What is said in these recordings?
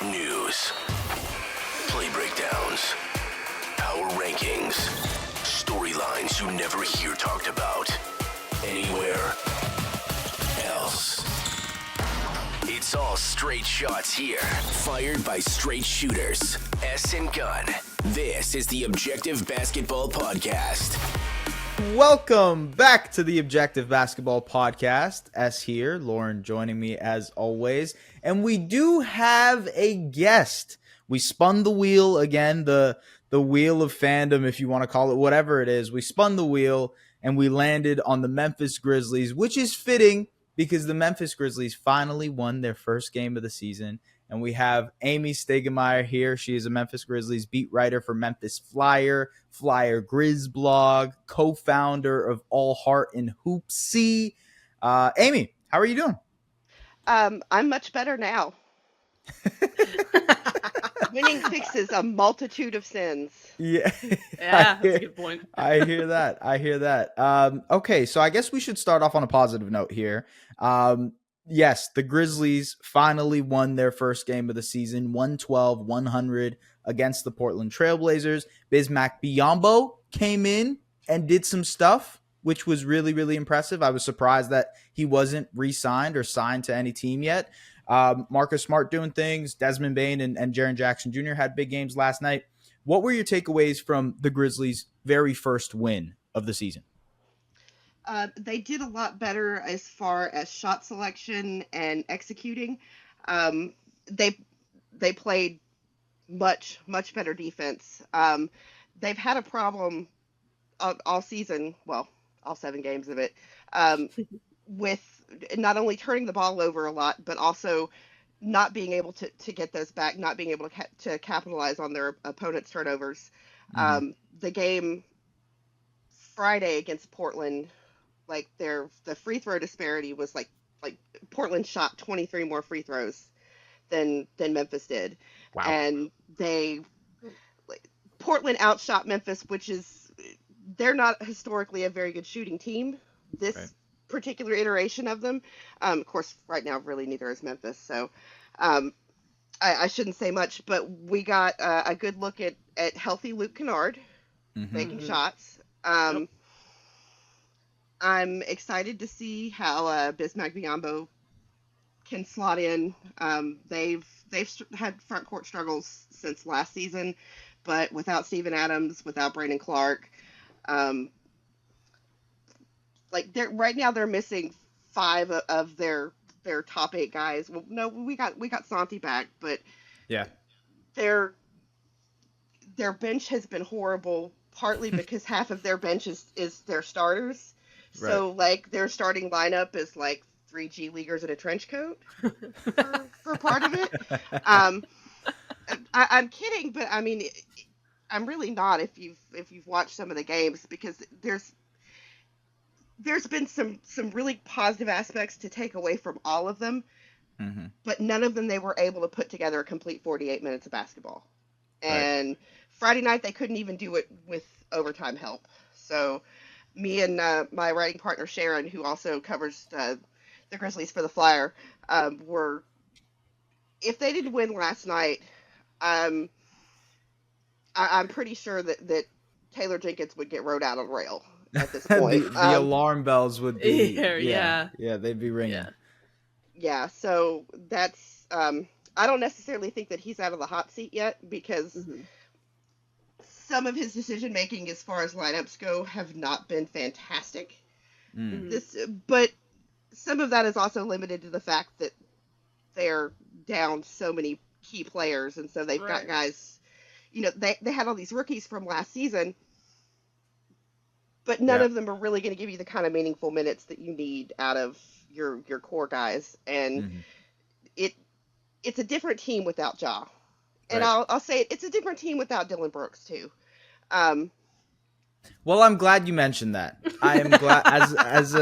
News, play breakdowns, power rankings, storylines you never hear talked about anywhere else. It's all straight shots here, fired by straight shooters. S and Gun. This is the Objective Basketball Podcast. Welcome back to the Objective Basketball Podcast. S here, Lauren joining me as always. And we do have a guest. We spun the wheel again, the wheel of fandom, if you want to call it, whatever it is. We spun the wheel and we landed on the Memphis Grizzlies, which is fitting because the Memphis Grizzlies finally won their first game of the season. And we have Aimee Stiegemeyer here. She is a Memphis Grizzlies beat writer for Memphis Flyer Grizz blog, co-founder of All Heart and Hoopsie. Aimee, how are you doing? I'm much better now. Winning fixes a multitude of sins. Yeah, that's a good point. I hear that. Okay, so I guess we should start off on a positive note here. Yes, the Grizzlies finally won their first game of the season, 112-100 against the Portland Trailblazers. Bismack Biyombo came in and did some stuff, which was really, really impressive. I was surprised that he wasn't re-signed or signed to any team yet. Marcus Smart doing things. Desmond, Bane, and Jaren Jackson Jr. had big games last night. What were your takeaways from the Grizzlies' very first win of the season? They did a lot better as far as shot selection and executing. They played much better defense. They've had a problem all season, well, all 7 games of it, with not only turning the ball over a lot, but also not being able to get those back, not being able to capitalize on their opponent's turnovers. Mm-hmm. The game Friday against Portland, like the free throw disparity was like Portland shot 23 more free throws than Memphis did. Wow. And Portland outshot Memphis, which is, they're not historically a very good shooting team. This particular iteration of them, of course, right now really neither is Memphis. So I shouldn't say much, but we got a good look at healthy Luke Kennard making shots. I'm excited to see how Bismack Biyombo can slot in. They've had front court struggles since last season, but without Steven Adams, without Brandon Clark, right now they're missing 5 of their top 8 guys. Well, no, we got Santi back, but yeah, their bench has been horrible. Partly because half of their bench is their starters. Right. So, their starting lineup is 3 G Leaguers in a trench coat for part of it. I'm kidding, but I mean, I'm really not if you've watched some of the games, because there's been some really positive aspects to take away from all of them, but none of them they were able to put together a complete 48 minutes of basketball. And right. Friday night, they couldn't even do it with overtime help. So me and my writing partner, Jaren, who also covers the Grizzlies for the Flyer, if they didn't win last night, I'm pretty sure that Taylor Jenkins would get rowed out on rail at this point. the alarm bells would be, yeah, they'd be ringing. Yeah, so that's, I don't necessarily think that he's out of the hot seat yet, because some of his decision making as far as lineups go have not been fantastic. But some of that is also limited to the fact that they're down so many key players, and so they've got guys, they had all these rookies from last season, but none of them are really going to give you the kind of meaningful minutes that you need out of your core guys. And it's a different team without Ja. And I'll say it's a different team without Dillon Brooks too. Well, I'm glad you mentioned that. I am glad as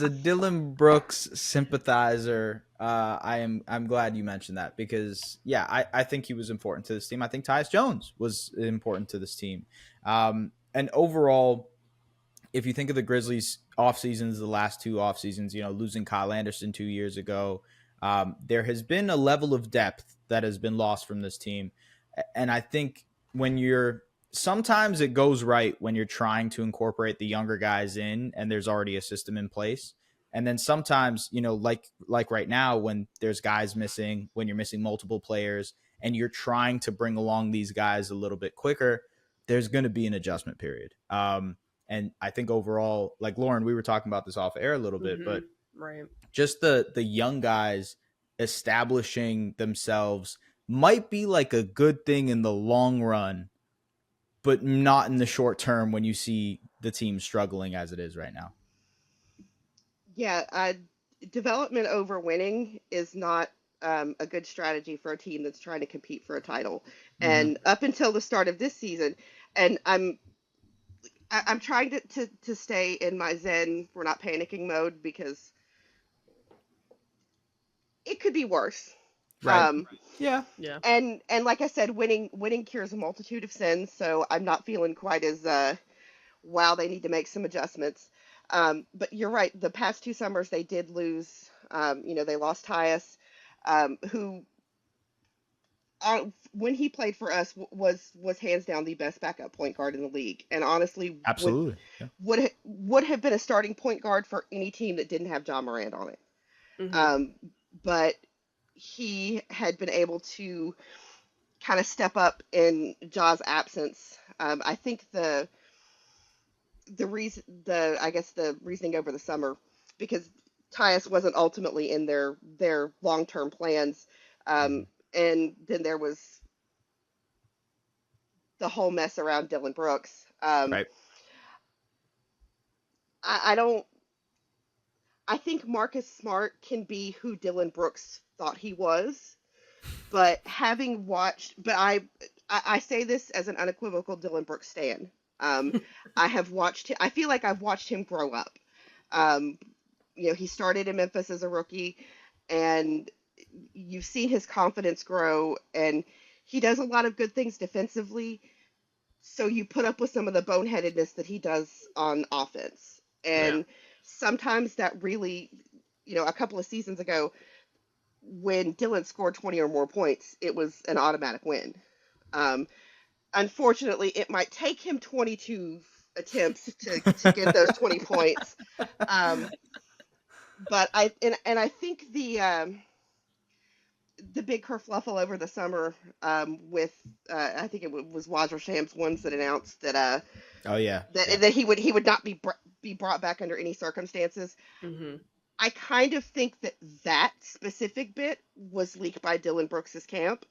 a Dillon Brooks sympathizer. I'm glad you mentioned that, because I think he was important to this team. I think Tyus Jones was important to this team. And overall, if you think of the Grizzlies off seasons, the last 2 off seasons, losing Kyle Anderson 2 years ago, there has been a level of depth that has been lost from this team. And I think sometimes it goes right when you're trying to incorporate the younger guys in and there's already a system in place. And then sometimes, like right now, when there's guys missing, when you're missing multiple players and you're trying to bring along these guys a little bit quicker, there's going to be an adjustment period. And I think overall, like Lauren, we were talking about this off air a little bit, but right. just the young guys establishing themselves might be like a good thing in the long run, but not in the short term when you see the team struggling as it is right now. Yeah, development over winning is not a good strategy for a team that's trying to compete for a title. And up until the start of this season, and I'm trying to stay in my Zen, we're not panicking mode, because it could be worse. Right. Yeah. And like I said, winning cures a multitude of sins, so I'm not feeling quite as wow, they need to make some adjustments. But you're right, the past 2 summers they did lose. They lost Tyus, who when he played for us was hands down the best backup point guard in the league, and honestly Absolutely. would have been a starting point guard for any team that didn't have Ja Morant on it. But he had been able to kind of step up in Ja's absence. I think the reasoning over the summer, because Tyus wasn't ultimately in their long-term plans, and then there was the whole mess around Dylan Brooks. Right. I think Marcus Smart can be who Dylan Brooks thought he was, but I say this as an unequivocal Dylan Brooks stan. I feel like I've watched him grow up. He started in Memphis as a rookie, and you've seen his confidence grow, and he does a lot of good things defensively. So you put up with some of the boneheadedness that he does on offense. And sometimes that really, a couple of seasons ago, when Dylan scored 20 or more points, it was an automatic win. Unfortunately, it might take him 22 attempts to get those 20 points. But I think the big kerfluffle over the summer with I think it was Wazirham's ones that announced that that he would not be brought back under any circumstances. I kind of think that specific bit was leaked by Dylan Brooks's camp.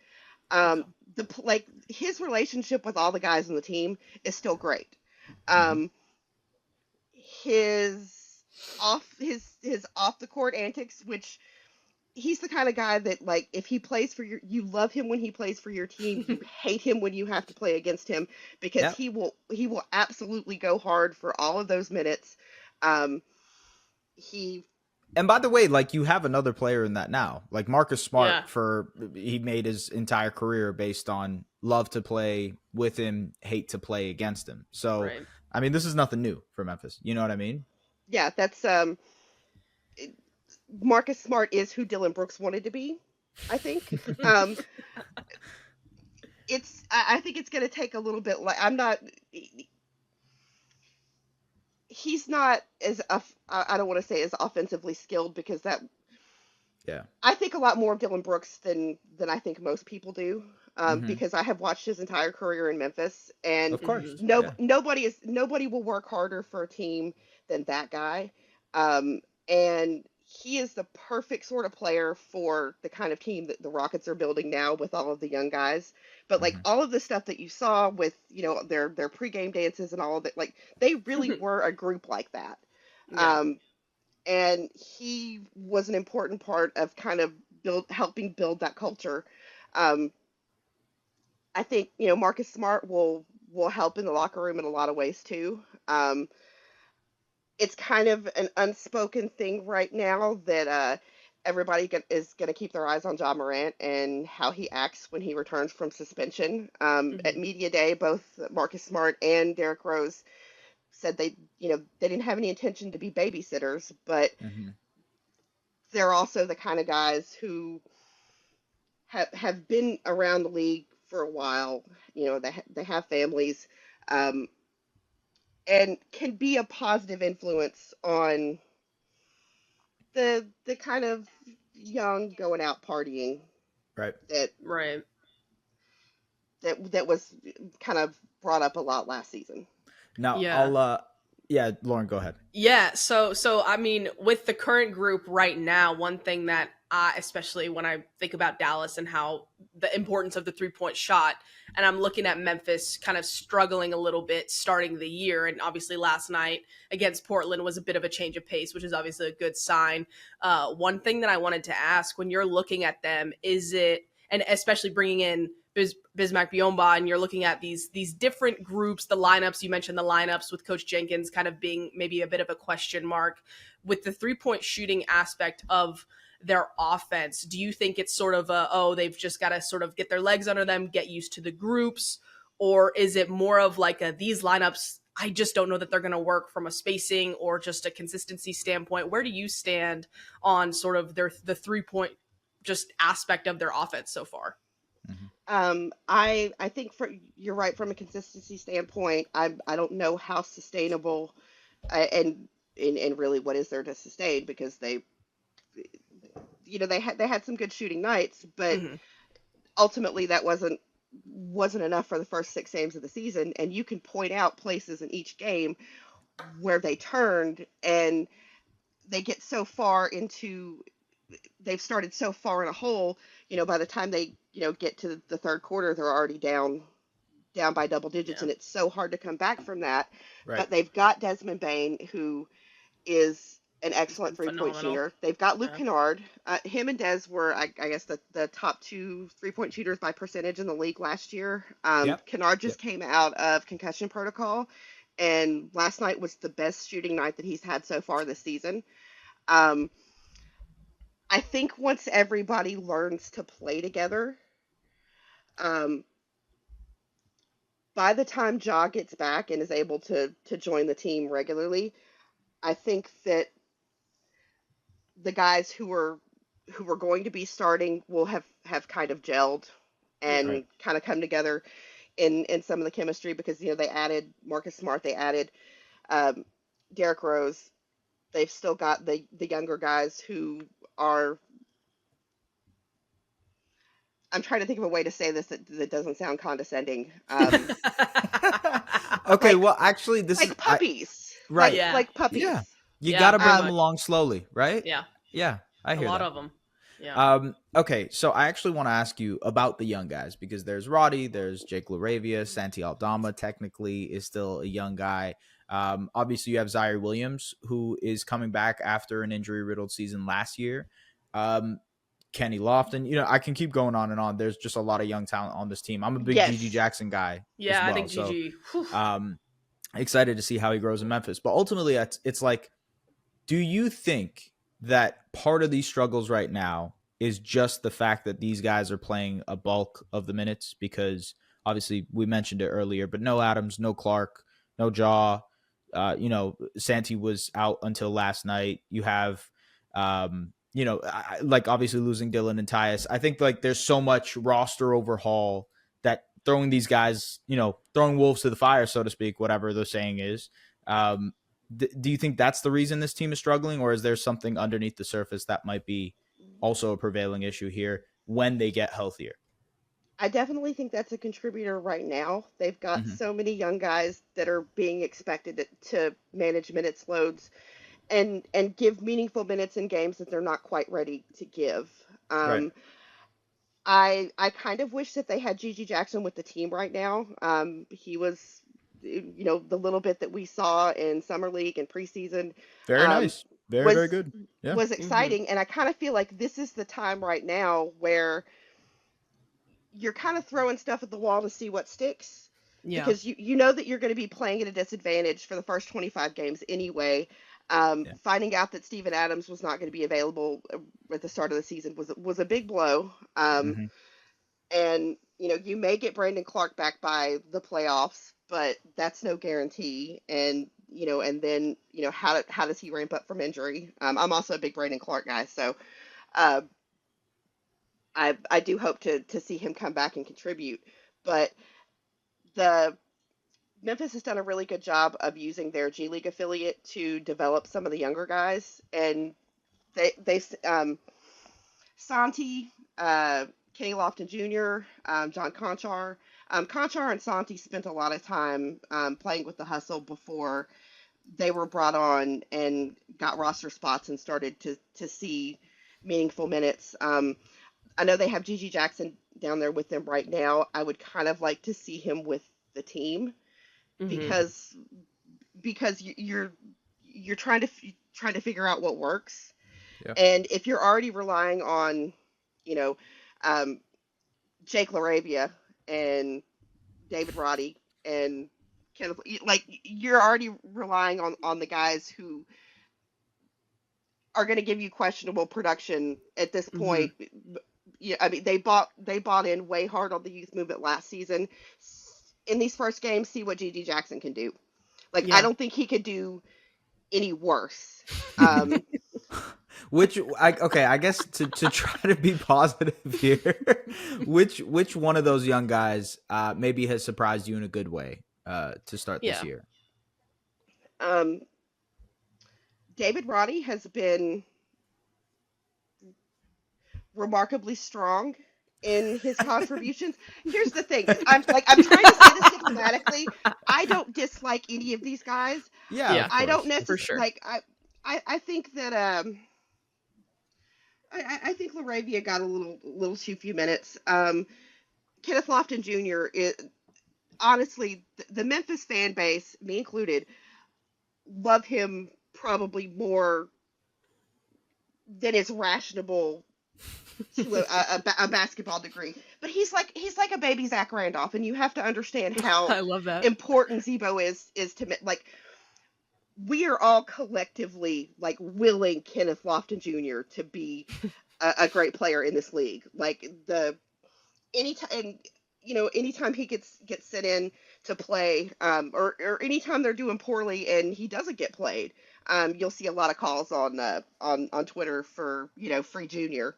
His relationship with all the guys on the team is still great. His off the court antics, which he's the kind of guy that, like, if he plays for you love him when he plays for your team, you hate him when you have to play against him, because he will absolutely go hard for all of those minutes. And by the way, like, you have another player in that now, like Marcus Smart. He made his entire career based on love to play with him, hate to play against him. So, I mean, this is nothing new for Memphis. You know what I mean? Yeah, that's Marcus Smart is who Dylan Brooks wanted to be, I think. I think it's going to take a little bit. He's not as I don't want to say as offensively skilled, because I think a lot more of Dylan Brooks than I think most people do, because I have watched his entire career in Memphis, and of course, nobody will work harder for a team than that guy, and he is the perfect sort of player for the kind of team that the Rockets are building now with all of the young guys. But like all of the stuff that you saw with, their pregame dances and all of it, like, they really were a group like that. And he was an important part of kind of helping build that culture. I think, Marcus Smart will help in the locker room in a lot of ways too. It's kind of an unspoken thing right now that everybody is going to keep their eyes on Ja Morant and how he acts when he returns from suspension. At Media Day, both Marcus Smart and Derrick Rose said they didn't have any intention to be babysitters, but they're also the kind of guys who have been around the league for a while. They have families, um, and can be a positive influence on the kind of young going out partying Right. that Right. that was kind of brought up a lot last season. Now Yeah. I'll Lauren, go ahead. Yeah, so I mean, with the current group right now, one thing that especially when I think about Dallas and how the importance of the 3-point shot, and I'm looking at Memphis kind of struggling a little bit starting the year, and obviously last night against Portland was a bit of a change of pace, which is obviously a good sign. One thing that I wanted to ask, when you're looking at them, is it, and especially bringing in Bismack Biyombo, and you're looking at these different groups, the lineups, you mentioned the lineups with Coach Jenkins kind of being maybe a bit of a question mark with the 3-point shooting aspect of their offense. Do you think it's sort of they've just got to sort of get their legs under them, get used to the groups, or is it more of like these lineups, I just don't know that they're going to work from a spacing or just a consistency standpoint? Where do you stand on sort of the 3-point just aspect of their offense so far? I think you're right from a consistency standpoint. I don't know how sustainable, and really what is there to sustain, because they had some good shooting nights, but ultimately that wasn't enough for the first 6 games of the season. And you can point out places in each game where they turned, and they get so far into, they've started so far in a hole, by the time they, get to the third quarter, they're already down by double digits. And it's so hard to come back from that. Right. But they've got Desmond Bane, who is an excellent 3-point shooter. They've got Luke Kennard. Him and Des were, I guess, the top 2 3-point shooters by percentage in the league last year. Kennard just came out of concussion protocol, and last night was the best shooting night that he's had so far this season. I think once everybody learns to play together, by the time Ja gets back and is able to join the team regularly, I think that the guys who are going to be starting will have kind of gelled and kind of come together in some of the chemistry, because they added Marcus Smart, they added Derrick Rose. They've still got the younger guys who are, I'm trying to think of a way to say this that doesn't sound condescending. Okay, well, actually, this like is puppies, right. Like puppies. Yeah, you got to bring them much. along slowly, right? Yeah, I hear a lot that. of them. Yeah. Okay, so I actually want to ask you about the young guys, because there's Roddy, there's Jake LaRavia, Santi Aldama technically is still a young guy. Obviously you have Zaire Williams, who is coming back after an injury-riddled season last year. Kenny Lofton, I can keep going on and on. There's just a lot of young talent on this team. I'm a big Gigi Jackson guy. Yeah, as well, I think Gigi. So, excited to see how he grows in Memphis. But ultimately, it's like, do you think that part of these struggles right now is just the fact that these guys are playing a bulk of the minutes? Because obviously we mentioned it earlier, but no Adams, no Clark, no Ja. Santi was out until last night. You have, like obviously losing Dylan and Tyus. I think like there's so much roster overhaul that throwing these guys, throwing wolves to the fire, so to speak, whatever the saying is. Do you think that's the reason this team is struggling, or is there something underneath the surface that might be also a prevailing issue here when they get healthier? I definitely think that's a contributor right now. They've got so many young guys that are being expected to manage minutes loads and give meaningful minutes in games that they're not quite ready to give. Right. I kind of wish that they had Gigi Jackson with the team right now. He was, the little bit that we saw in summer league and preseason. Very nice. Very good. Yeah. Was exciting. And I kind of feel like this is the time right now where you're kind of throwing stuff at the wall to see what sticks. Yeah. Because you know that you're going to be playing at a disadvantage for the first 25 games anyway. Finding out that Steven Adams was not going to be available at the start of the season was a big blow. And, you may get Brandon Clark back by the playoffs, but that's no guarantee. And, and then, how does he ramp up from injury? I'm also a big Brandon Clark guy. So I do hope to see him come back and contribute. But the Memphis has done a really good job of using their G League affiliate to develop some of the younger guys, and they Santi, Kenny Lofton Jr., John Conchar. Conchar and Santi spent a lot of time playing with the hustle before they were brought on and got roster spots and started to see meaningful minutes. I know they have Gigi Jackson down there with them right now. I would kind of like to see him with the team because you're trying to figure out what works. Yeah. And if you're already relying on, Jake LaRavia and David Roddy and Kenneth, like you're already relying on the guys who are going to give you questionable production at this point. Yeah, I mean they bought in way hard on the youth movement last season. In these first games, see what Gigi Jackson can do. Like I don't think he could do any worse. I guess to try to be positive here, which one of those young guys maybe has surprised you in a good way to start this year? David Roddy has been remarkably strong in his contributions. Here's the thing. I'm trying to say this diplomatically. I don't dislike any of these guys. Yeah. I don't necessarily sure. like I think that I think LaRavia got a little too few minutes. Kenneth Lofton Jr. is honestly the Memphis fan base, me included, love him probably more than is rationable to a basketball degree. But he's like a baby Zach Randolph, and you have to understand how I love that. important Zebo is to like. We are all collectively like willing Kenneth Lofton Jr. to be a great player in this league. Like anytime he gets sent in to play, or anytime they're doing poorly and he doesn't get played, you'll see a lot of calls on Twitter for free Junior.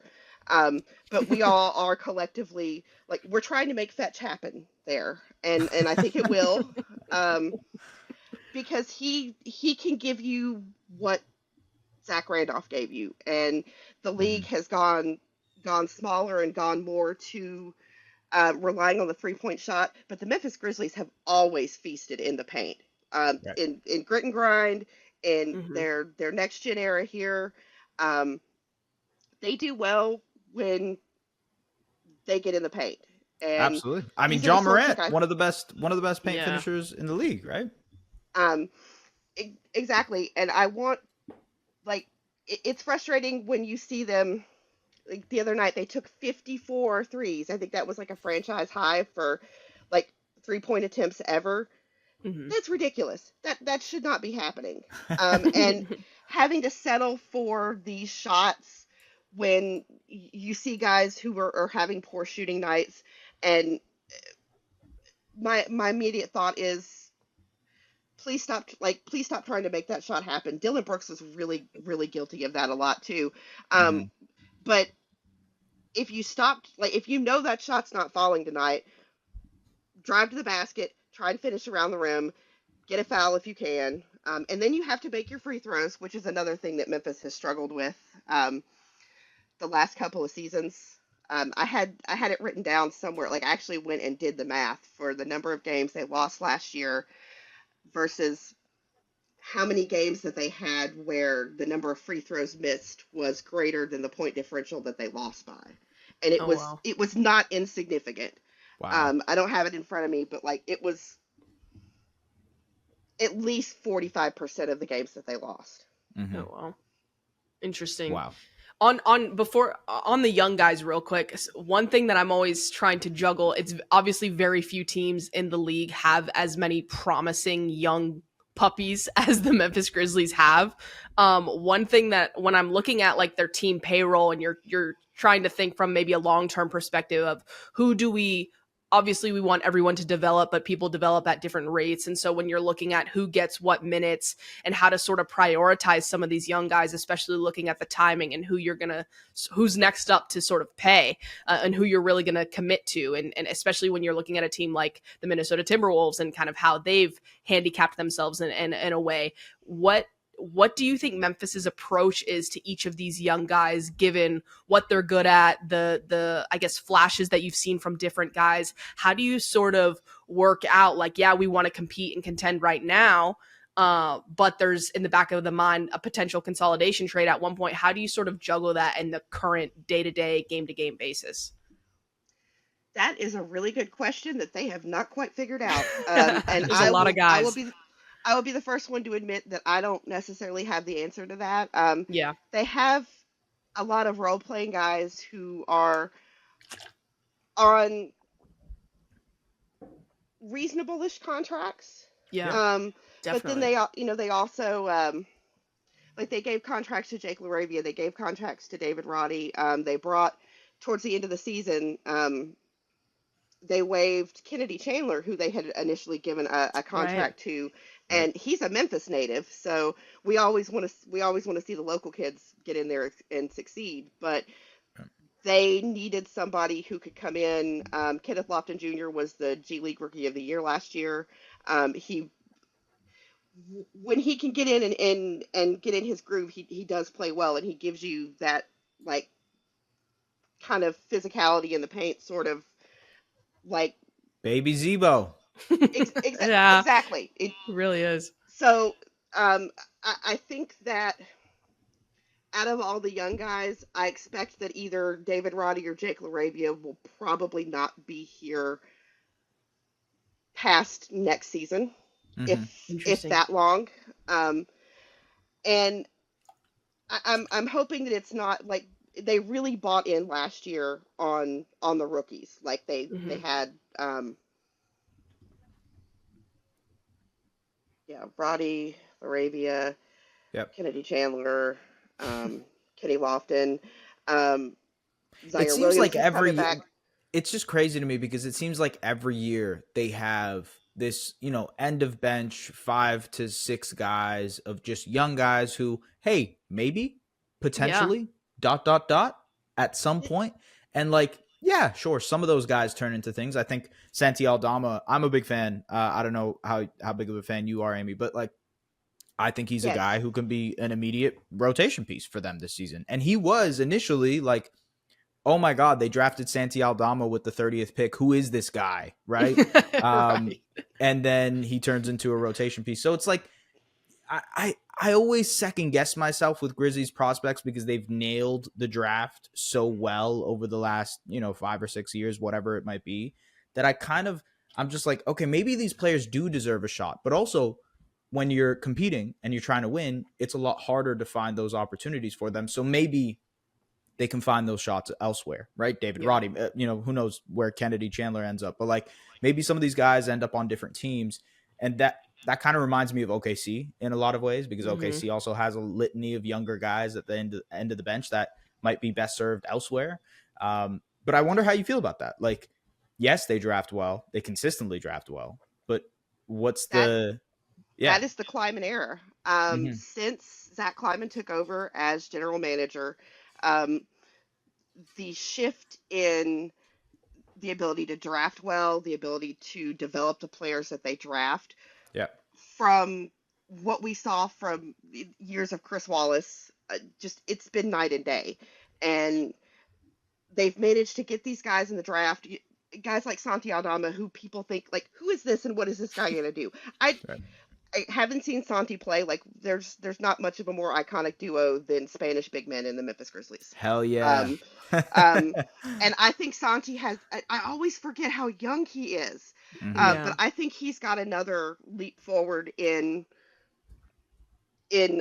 But we all are collectively like we're trying to make fetch happen there, and I think it will. Because he can give you what Zach Randolph gave you, and the league has gone smaller and gone more to relying on the 3-point shot. But the Memphis Grizzlies have always feasted in the paint, in grit and grind, in their next gen era here. They do well when they get in the paint. And absolutely. I mean, Ja Morant, one of the best paint finishers in the league, right? Exactly. And I want, like, it's frustrating when you see them, like the other night, they took 54 threes. I think that was like a franchise high for like 3-point attempts ever. That's ridiculous. That should not be happening. And having to settle for these shots when you see guys who are having poor shooting nights. And my immediate thought is, please stop trying to make that shot happen. Dillon Brooks was really, really guilty of that a lot too. But if you know that shot's not falling tonight, drive to the basket, try and finish around the rim, get a foul if you can. And then you have to make your free throws, which is another thing that Memphis has struggled with the last couple of seasons. I had it written down somewhere. Like I actually went and did the math for the number of games they lost last year versus how many games that they had where the number of free throws missed was greater than the point differential that they lost by. And it was not insignificant. Wow. I don't have it in front of me, but like it was at least 45% of the games that they lost. Oh wow. Interesting. Wow. On the young guys real quick, one thing that I'm always trying to juggle, it's obviously very few teams in the league have as many promising young puppies as the Memphis Grizzlies have. One thing that when I'm looking at like their team payroll and you're trying to think from maybe a long-term perspective of who do we obviously we want everyone to develop, but people develop at different rates. And so when you're looking at who gets what minutes and how to sort of prioritize some of these young guys, especially looking at the timing and who's next up to sort of pay and who you're really going to commit to. And especially when you're looking at a team like the Minnesota Timberwolves and kind of how they've handicapped themselves in a way, what do you think Memphis's approach is to each of these young guys, given what they're good at, the I guess flashes that you've seen from different guys? How do you sort of work out like, yeah, we want to compete and contend right now, but there's in the back of the mind a potential consolidation trade at one point? How do you sort of juggle that in the current day-to-day, game-to-game basis? That is a really good question that they have not quite figured out. And There's a lot of guys. I will be the first one to admit that I don't necessarily have the answer to that. Yeah. They have a lot of role-playing guys who are on reasonable-ish contracts. Yeah. But then they also like they gave contracts to Jake LaRavia, they gave contracts to David Roddy. They brought towards the end of the season. They waived Kennedy Chandler, who they had initially given a contract to, and he's a Memphis native. So we always want to see the local kids get in there and succeed. But they needed somebody who could come in. Kenneth Lofton Jr. was the G League Rookie of the Year last year. When he can get in and get in his groove, he does play well, and he gives you that like kind of physicality in the paint, sort of. Like Baby Zebo. Yeah, exactly. It really is. So I think that out of all the young guys, I expect that either David Roddy or Jake LaRavia will probably not be here past next season, if that long. And I'm hoping that it's not like they really bought in last year on the rookies. Like they had Roddy, LaRavia, Kennedy Chandler, Kenny Lofton, Zaire it seems Williams like every back. It's just crazy to me because it seems like every year they have this, end of bench 5 to 6 guys of just young guys who, hey, maybe potentially at some point. And like, yeah, sure. Some of those guys turn into things. I think Santi Aldama, I'm a big fan. I don't know how big of a fan you are, Aimee, but like, I think he's a guy who can be an immediate rotation piece for them this season. And he was initially like, oh my God, they drafted Santi Aldama with the 30th pick. Who is this guy? Right. Right. And then he turns into a rotation piece. So it's like, I always second guess myself with Grizzlies prospects because they've nailed the draft so well over the last, 5 or 6 years, whatever it might be, that I'm just like, okay, maybe these players do deserve a shot. But also when you're competing and you're trying to win, it's a lot harder to find those opportunities for them. So maybe they can find those shots elsewhere, right? David Roddy, who knows where Kennedy Chandler ends up, but like maybe some of these guys end up on different teams. And that kind of reminds me of OKC in a lot of ways, because OKC also has a litany of younger guys at the end of the bench that might be best served elsewhere. But I wonder how you feel about that. Like, yes, they draft well. They consistently draft well. But that is the Kleiman era. Since Zach Kleiman took over as general manager, the shift in the ability to draft well, the ability to develop the players that they draft, from what we saw from years of Chris Wallace, it's been night and day. And they've managed to get these guys in the draft, guys like Santi Aldama, who people think, like, who is this and what is this guy going to do? I haven't seen Santi play. Like, there's not much of a more iconic duo than Spanish big men in the Memphis Grizzlies. Hell yeah. And I think Santi has, I always forget how young he is. But I think he's got another leap forward in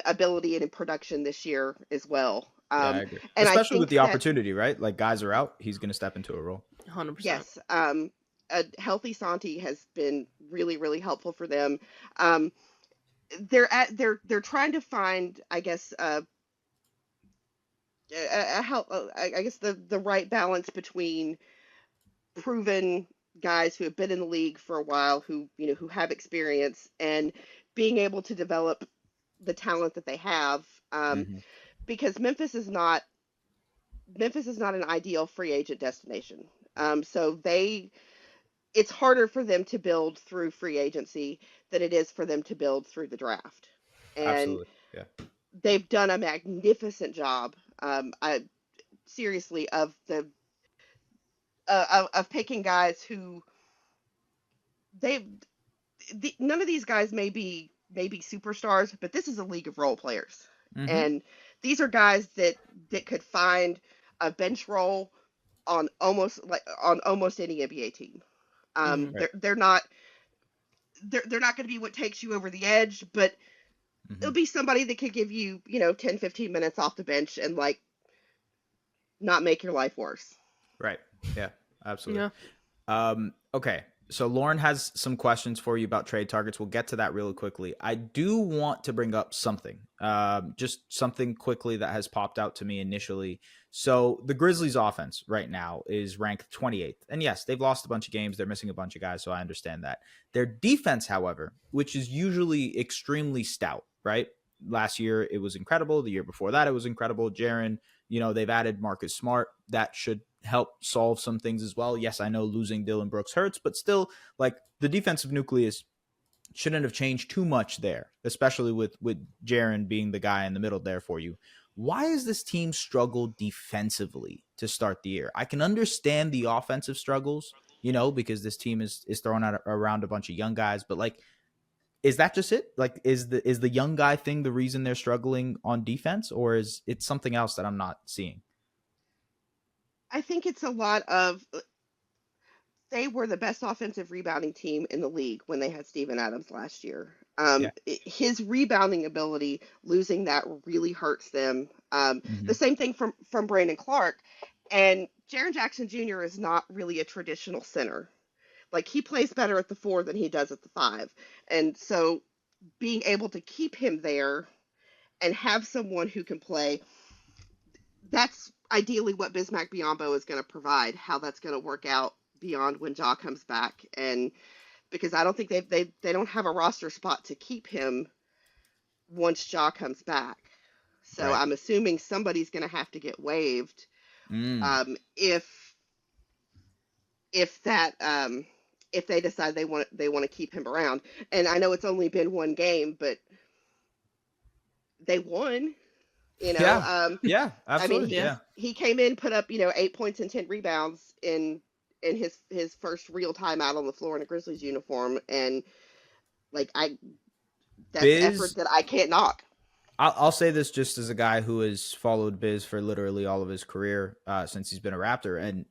ability and in production this year as well. I agree. And especially with the opportunity, right? Like, guys are out, he's going to step into a role. 100%. Yes. A healthy Santi has been really, really helpful for them. They're trying to find, I guess, the right balance between proven guys who have been in the league for a while, who who have experience, and being able to develop the talent that they have. Hmm. Because Memphis is not an ideal free agent destination. So it's harder for them to build through free agency than it is for them to build through the draft. And Absolutely. Yeah. they've done a magnificent job. I seriously of picking guys who they none of these guys may be superstars, but this is a league of role players, Hmm. and these are guys that could find a bench role on almost any NBA team. Mhm. Right. They're not going to be what takes you over the edge, but Hmm. it'll be somebody that could give you 10 15 minutes off the bench and like not make your life worse. Right. Yeah. Absolutely. Yeah. Okay. So Lauren has some questions for you about trade targets. We'll get to that really quickly. I do want to bring up something, just something quickly that has popped out to me initially. So the Grizzlies offense right now is ranked 28th. And yes, they've lost a bunch of games. They're missing a bunch of guys. So I understand that. Their defense, however, which is usually extremely stout, right? Last year, it was incredible. The year before that, it was incredible. Jaren, they've added Marcus Smart. That should help solve some things as well. Yes, I know losing Dylan Brooks hurts, but still, like, the defensive nucleus shouldn't have changed too much there, especially with Jaren being the guy in the middle there for you. Why has this team struggled defensively to start the year? I can understand the offensive struggles, because this team is throwing out around a bunch of young guys, but like, is that just it? Like, is the young guy thing the reason they're struggling on defense, or is it something else that I'm not seeing? I think it's a lot of they were the best offensive rebounding team in the league when they had Steven Adams last year. Yeah. His rebounding ability, losing that really hurts them. Hmm. The same thing from Brandon Clark. And Jaren Jackson Jr. is not really a traditional center. Like, he plays better at the 4 than he does at the 5. And so being able to keep him there and have someone who can play, that's ideally what Bismack Biyombo is going to provide. How that's going to work out beyond when Ja comes back, and because I don't think they don't have a roster spot to keep him once Ja comes back. So Right. I'm assuming somebody's going to have to get waived Mm. if that if they decide they want to keep him around. And I know it's only been one game, but they won. Yeah. Yeah. I mean, Absolutely. Yeah. he came in, put up 8 points and 10 rebounds in his first real time out on the floor in a Grizzlies uniform, and like that's effort Biz, that I can't knock. I'll say this just as a guy who has followed Biz for literally all of his career since he's been a Raptor, and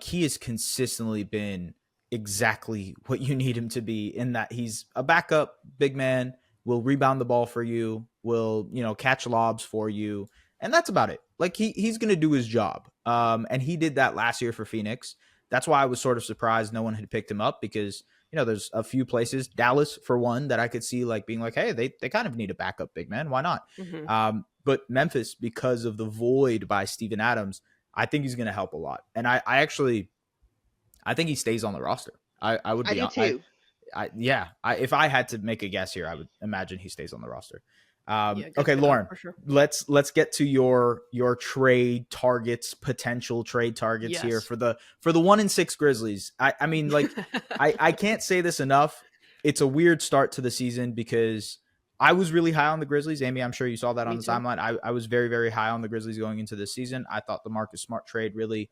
he has consistently been exactly what you need him to be, in that he's a backup big man, will rebound the ball for you, will catch lobs for you, and that's about it. Like, he's gonna do his job, and he did that last year for Phoenix. That's why I was sort of surprised no one had picked him up, because there's a few places, Dallas for one, that I could see like being like, hey, they kind of need a backup big man. Why not? Mhm. But Memphis, because of the void by Steven Adams, I think he's going to help a lot. And I think he stays on the roster. I would I be, do too. if I had to make a guess here, I would imagine he stays on the roster. Yeah, good Okay, pickup, Lauren, for sure. let's get to your trade targets, potential trade targets here Yes. for the 1-6 Grizzlies. I mean, like, I can't say this enough. It's a weird start to the season because I was really high on the Grizzlies. Aimee, I'm sure you saw that on Me the too. timeline. I was very, very high on the Grizzlies going into this season. I thought the Marcus Smart trade really,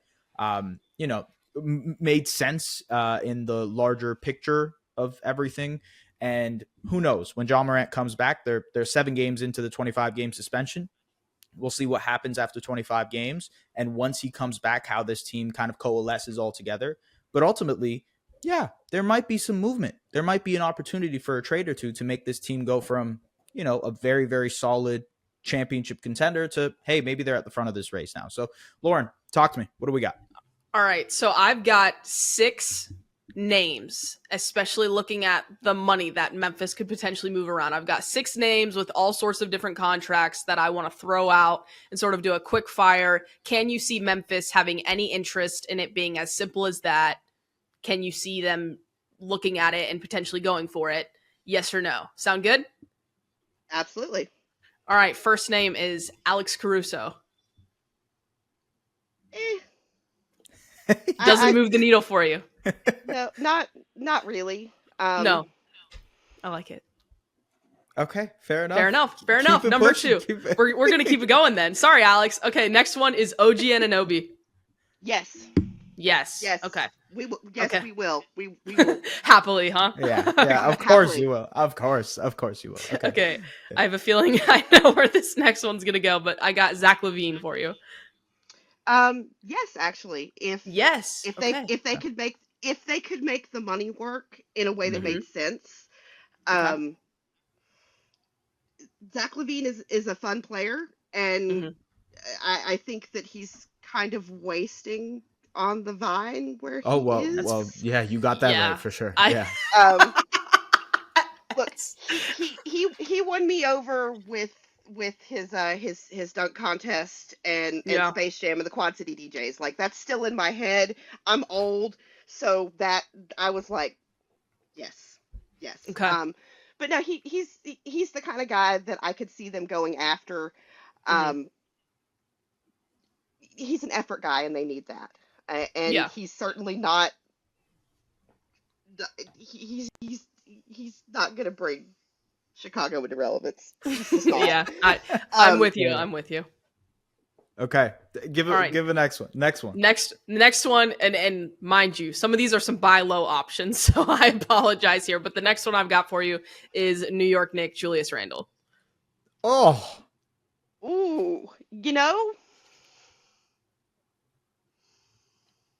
made sense in the larger picture of everything. And who knows, when Ja Morant comes back, they're 7 games into the 25-game suspension. We'll see what happens after 25 games. And once he comes back, how this team kind of coalesces all together. But ultimately, yeah, there might be some movement. There might be an opportunity for a trade or two to make this team go from, a very, very solid championship contender to, hey, maybe they're at the front of this race now. So, Lauren, talk to me. What do we got? All right, so I've got 6 names, especially looking at the money that Memphis could potentially move around. I've got 6 names with all sorts of different contracts that I want to throw out and sort of do a quick fire. Can you see Memphis having any interest in it being as simple as that? can you see them looking at it and potentially going for it? Yes or no? Sound good? Absolutely. All right. First name is Alex Caruso. Doesn't move the needle for you. No, not really. No. I like it. Okay, fair enough. Fair enough. Number pushing, 2. We're going to keep it going then. Sorry, Alex. Okay, next one is OG Anunoby. Yes. Okay. We will. Okay. We will. We will. Happily, huh? Yeah, of course Happily. you will. Of course you will. Okay. I have a feeling I know where this next one's going to go, but I got Zach LaVine for you. Yes, actually. If they could make the money work in a way that made sense. Zach LaVine is a fun player, and I think that he's kind of wasting on the vine where he is. Well, yeah, you got that right for sure. Look, he won me over with his dunk contest and Space Jam and the Quad City DJs. Like, that's still in my head. I'm old, so that I was like, yes. Okay. But no, he's the kind of guy that I could see them going after. He's an effort guy, and they need that. And he's certainly not. He's not going to bring Chicago into relevance. I'm with you. I'm with you. Okay, give a next one. Next one, and mind you, some of these are some buy low options, so I apologize here. But the next one I've got for you is New York Knicks Julius Randle. Oh, ooh,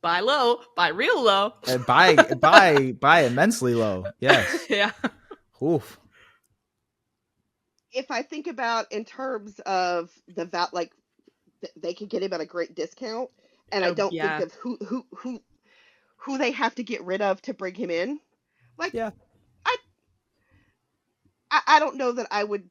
buy low, buy real low, and buy immensely low. Yes. Yeah. Oof. If I think about in terms of the they could get him at a great discount, and I don't think of who they have to get rid of to bring him in. Like, I don't know that I would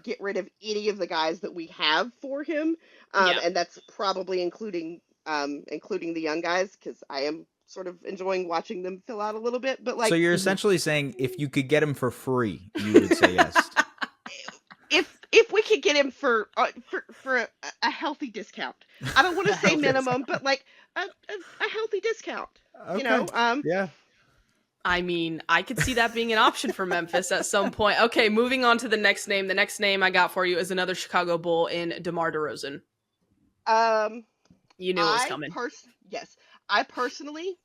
get rid of any of the guys that we have for him, and that's probably including the young guys, because I am sort of enjoying watching them fill out a little bit. But like, so you're essentially saying if you could get him for free, you would say yes. If we could get him for a healthy discount, I don't want to say minimum, but like a healthy discount. Okay. Yeah. I mean, I could see that being an option for Memphis at some point. Okay, moving on to the next name. The next name I got for you is another Chicago Bull in DeMar DeRozan. You knew it was coming. Yes, I personally,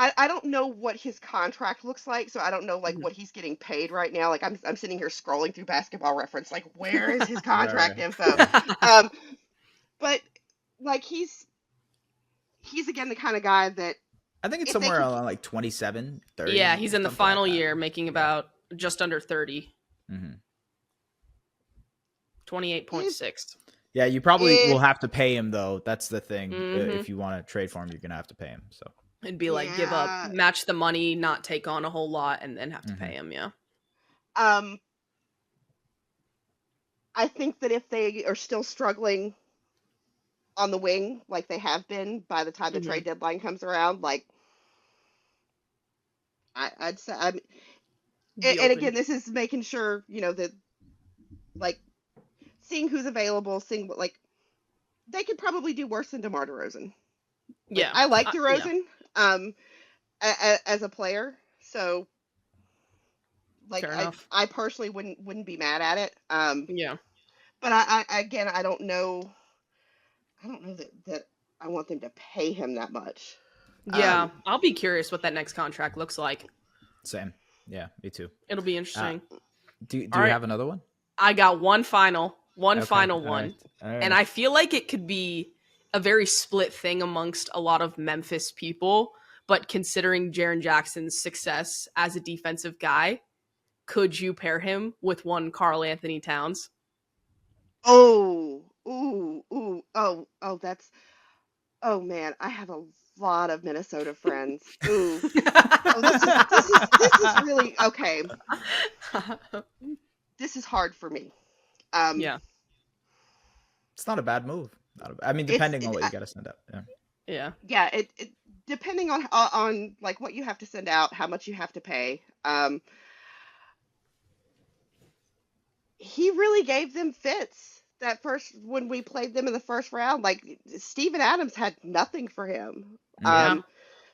I don't know what his contract looks like, so I don't know like what he's getting paid right now. Like, I'm sitting here scrolling through Basketball Reference, like, where is his contract info? But like, he's again the kind of guy that I think it's somewhere around like 27, 30. Yeah, he's in the final year, making about just under 30. 28.6. Yeah, you probably will have to pay him though. That's the thing. If you want to trade for him, you're gonna have to pay him. So it'd be like give up, match the money, not take on a whole lot, and then have to pay him. Yeah. I think that if they are still struggling on the wing, like they have been by the time the trade deadline comes around, like I'd say, and again, this is making sure that like seeing who's available, seeing what, like, they could probably do worse than DeMar DeRozan. Yeah, I like DeRozan as a player, so like I personally wouldn't be mad at it. But I don't know that I want them to pay him that much. Yeah, I'll be curious what that next contract looks like. Same. Yeah, me too. It'll be interesting. Do you have another one? I got one final one. All right. And I feel like it could be a very split thing amongst a lot of Memphis people, but considering Jaren Jackson's success as a defensive guy, could you pair him with one Karl Anthony Townes? Oh man, I have a lot of Minnesota friends. Ooh. This is really okay. This is hard for me. It's not a bad move. I mean, depending on what you got to send out. Yeah. Yeah. It depending on like what you have to send out, how much you have to pay. He really gave them fits that first when we played them in the first round. Like Steven Adams had nothing for him. Yeah.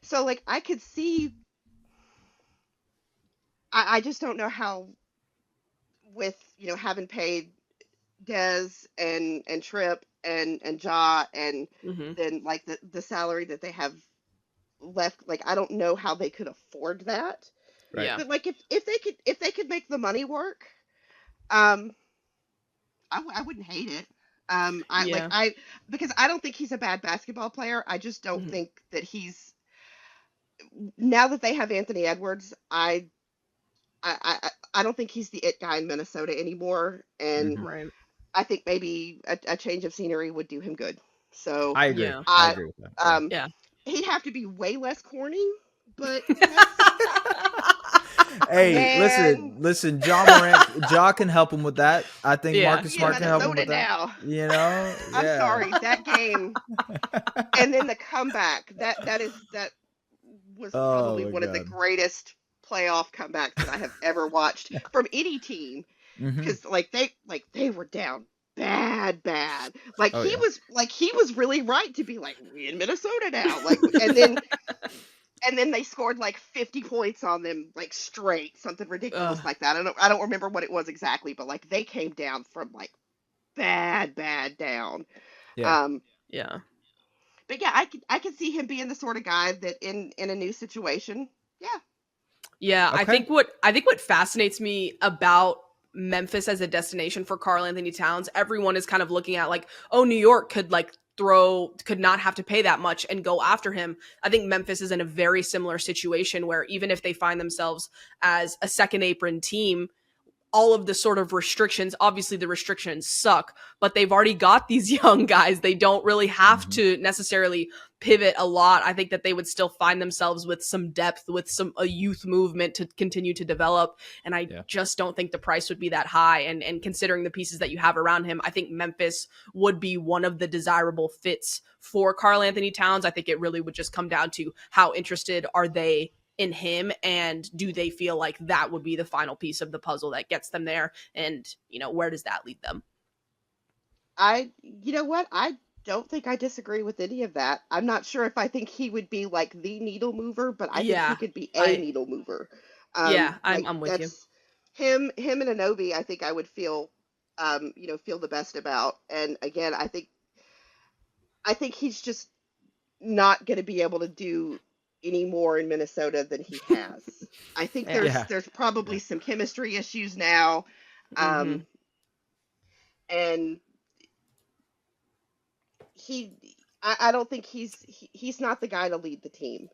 So like I could see. I just don't know how with having paid Des and Tripp and Ja and then like the salary that they have left, like I don't know how they could afford that. Right. Yeah. But like if they could make the money work, I wouldn't hate it. Because I don't think he's a bad basketball player. I just don't think that he's, now that they have Anthony Edwards, I don't think he's the it guy in Minnesota anymore, and Right. I think maybe a change of scenery would do him good. So I agree. Yeah. I agree with that. Yeah. He'd have to be way less corny, but Hey, Man. listen, Ja Morant, Ja can help him with that. I think Yeah. Marcus Smart can help him with that. now. You know? I'm Yeah. sorry, that game, and then the comeback. That was Oh, probably my one of the God. greatest playoff comebacks that I have ever watched from any team. Mhm. Because they were down bad. Like Oh, he yeah. was really right to be like, we in Minnesota now. Like and then they scored like 50 points on them like straight, something ridiculous like that. I don't remember what it was exactly, but like they came down from like bad down. Yeah. Yeah. But yeah, I could see him being the sort of guy that in a new situation. Yeah. Yeah, Okay. I think what fascinates me about Memphis as a destination for Karl Anthony Townes, everyone is kind of looking at like, oh, New York could not have to pay that much and go after him. I think Memphis is in a very similar situation where even if they find themselves as a second apron team, all of the sort of restrictions, obviously the restrictions suck, but they've already got these young guys. They don't really have to necessarily pivot a lot. I think that they would still find themselves with some depth, with a youth movement to continue to develop. And I just don't think the price would be that high. And considering the pieces that you have around him, I think Memphis would be one of the desirable fits for Karl Anthony Townes. I think it really would just come down to how interested are they in him, and do they feel like that would be the final piece of the puzzle that gets them there, and where does that lead them? You know what, I don't think I disagree with any of that. I'm not sure if I think he would be like the needle mover, but I think he could be a needle mover. I'm with you. Him and Anunoby, I think I would feel feel the best about. And again, I think he's just not going to be able to do any more in Minnesota than he has. I think there's probably some chemistry issues now. And I don't think he's not the guy to lead the team.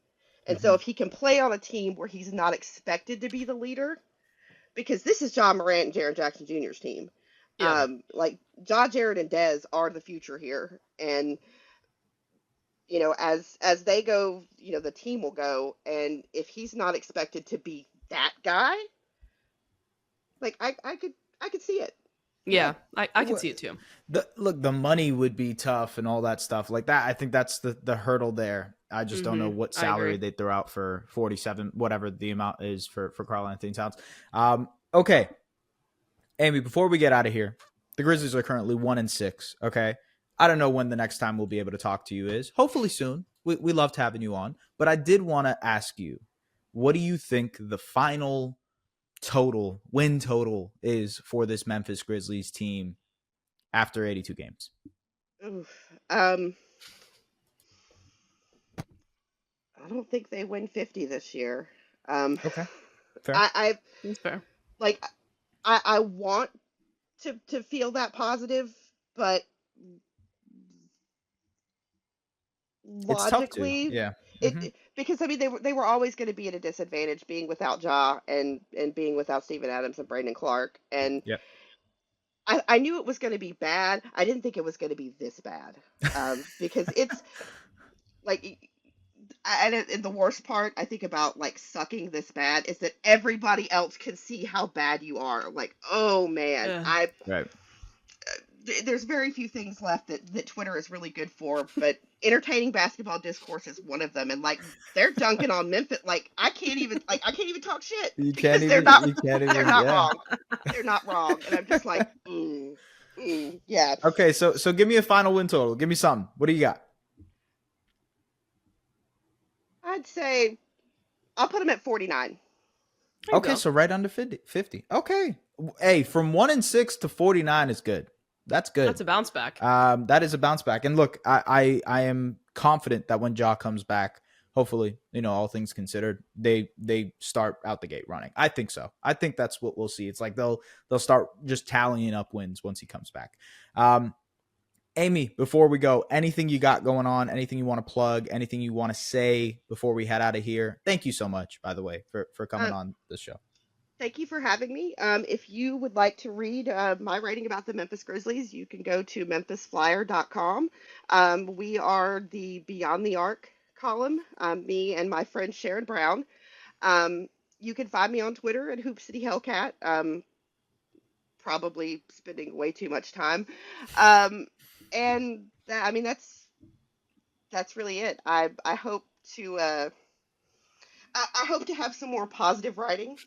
And so if he can play on a team where he's not expected to be the leader, because this is Ja Morant and Jaren Jackson Jr.'s team. Like Ja, Jaren, and Des are the future here. And as they go, the team will go. And if he's not expected to be that guy, like I could see it. Yeah, I can see it too. The money would be tough and all that stuff like that. I think that's the hurdle there. I just don't know what salary they throw out for 47, whatever the amount is for Karl Anthony Townes. Okay, Aimee, before we get out of here, the Grizzlies are currently 1-6. Okay, I don't know when the next time we'll be able to talk to you is. Hopefully soon. We loved having you on, but I did want to ask you, what do you think the final win total is for this Memphis Grizzlies team after 82 games? Oof. I don't think they win 50 this year. Okay, fair. That's fair. Like I want to feel that positive, but logically, it's tough to, because I mean they were always going to be at a disadvantage being without Ja and being without Steven Adams and Brandon Clark, and I knew it was going to be bad. I didn't think it was going to be this bad, because it's like, and the worst part I think about like sucking this bad is that everybody else can see how bad you are. Like, oh man, there's very few things left that Twitter is really good for, but entertaining basketball discourse is one of them. And like they're dunking on Memphis, like I can't even talk shit. You can't even. They're not Yeah. wrong. They're not wrong, and I'm just like, yeah. Okay, so give me a final win total. Give me something. What do you got? I'd say I'll put them at 49. Okay, so right under 50. Okay. Hey, from 1-6 to 49 is good. That's good. That's a bounce back. That is a bounce back. And look, I am confident that when Ja comes back, hopefully, all things considered, they start out the gate running. I think so. I think that's what we'll see. It's like they'll start just tallying up wins once he comes back. Aimee, before we go, anything you got going on, anything you want to plug, anything you want to say before we head out of here? Thank you so much, by the way, for coming on this show. Thank you for having me. If you would like to read my writing about the Memphis Grizzlies, you can go to memphisflyer.com. We are the Beyond the Arc column, me and my friend Sharon Brown. You can find me on Twitter at Hoop City Hellcat. Probably spending way too much time. And that's really it. I hope to I hope to have some more positive writing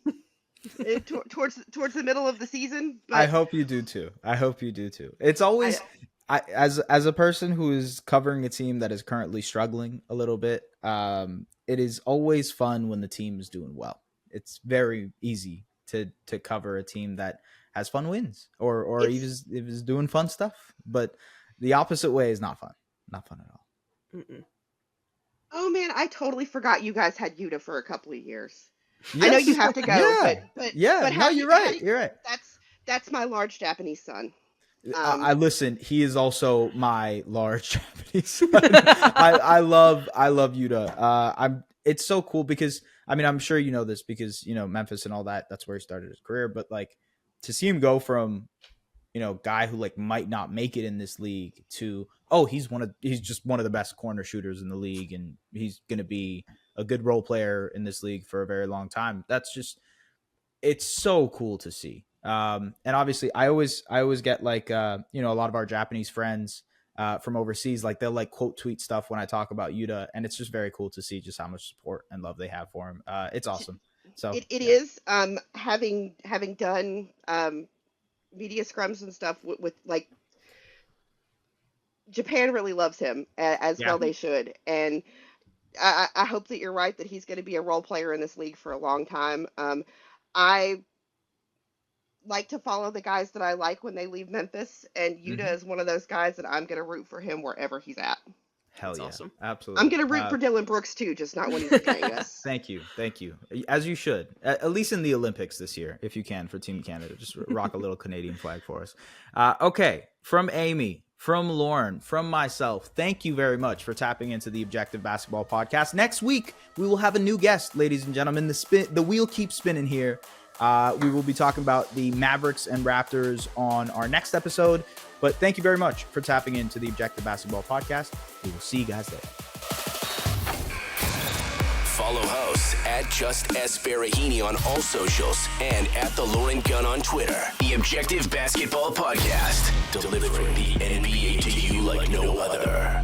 towards the middle of the season. But I hope you do too. It's always as a person who is covering a team that is currently struggling a little bit. It is always fun when the team is doing well. It's very easy to cover a team that has fun wins or even is doing fun stuff, but the opposite way is not fun. Not fun at all. Mm-mm. Oh man, I totally forgot you guys had Yuta for a couple of years. Yes. I know you have to go, Yeah. but No, you're right. You're right. That's my large Japanese son. I listen. He is also my large Japanese son. I love Yuta. It's so cool because I'm sure you know this because Memphis and all that. That's where he started his career. But like to see him go from guy who like might not make it in this league to he's just one of the best corner shooters in the league and he's going to be a good role player in this league for a very long time. It's so cool to see. And obviously I always get like a lot of our Japanese friends from overseas, like they'll like quote tweet stuff when I talk about Yuta, and it's just very cool to see just how much support and love they have for him. It's awesome. So it is having done media scrums and stuff with like Japan really loves him as well they should, and I hope that you're right that he's going to be a role player in this league for a long time. I like to follow the guys that I like when they leave Memphis, and Yuta is one of those guys that I'm going to root for him wherever he's at. Hell That's yeah, awesome. Absolutely. I'm going to root for Dylan Brooks too, just not when he's playing us. Thank you, as you should. At least in the Olympics this year, if you can, for Team Canada, just rock a little Canadian flag for us. Okay, from Aimee, from Lauren, from myself, thank you very much for tapping into the Objective Basketball Podcast. Next week, we will have a new guest, ladies and gentlemen. The wheel keeps spinning here. We will be talking about the Mavericks and Raptors on our next episode. But thank you very much for tapping into the Objective Basketball Podcast. We will see you guys later. Follow hosts at Just S. Farahini on all socials and at The Lauren Gunn on Twitter. The Objective Basketball Podcast, delivering the NBA to you like no other.